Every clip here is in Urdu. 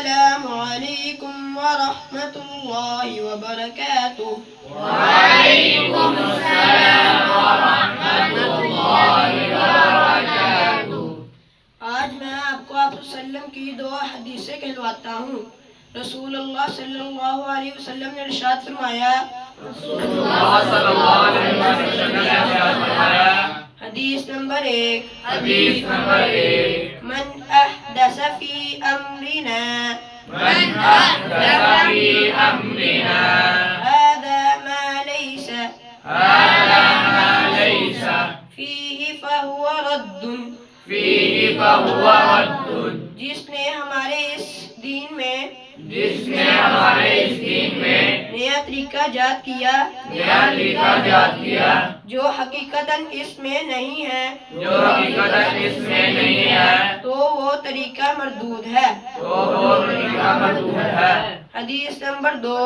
السلام علیکم ورحمۃ اللہ وبرکاتہ۔ وعلیکم السلام ورحمۃ اللہ وبرکاتہ۔ آج میں آپ کو آپ وسلم کی دو حدیثیں کہلواتا ہوں۔ رسول اللہ صلی اللہ علیہ وسلم نے ارشاد فرمایا، حدیث نمبر 1، من احدث فی امرنا هذا ما ليس فیہ فہو رد، جس نے ہمارے اس دین میں نیا طریقہ ایجاد کیا جو حقیقتاً اس میں نہیں ہے تو وہ طریقہ مردود ہے۔ حدیث نمبر 2،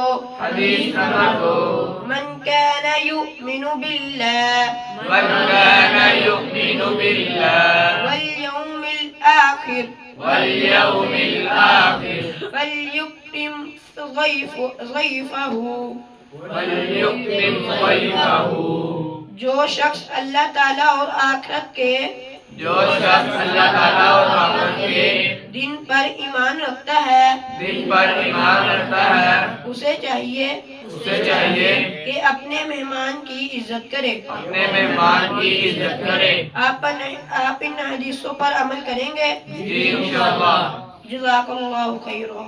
من کان یؤمن باللہ والیوم الآخر فلیکرم ضیفہ۔ جو شخص اللہ تعالیٰ اور آخرت کے دن پر ایمان رکھتا ہے اسے چاہیے کہ اپنے مہمان کی عزت کرے۔ آپ ان حدیثوں پر عمل کریں گے؟ جزاک اللہ خیرا۔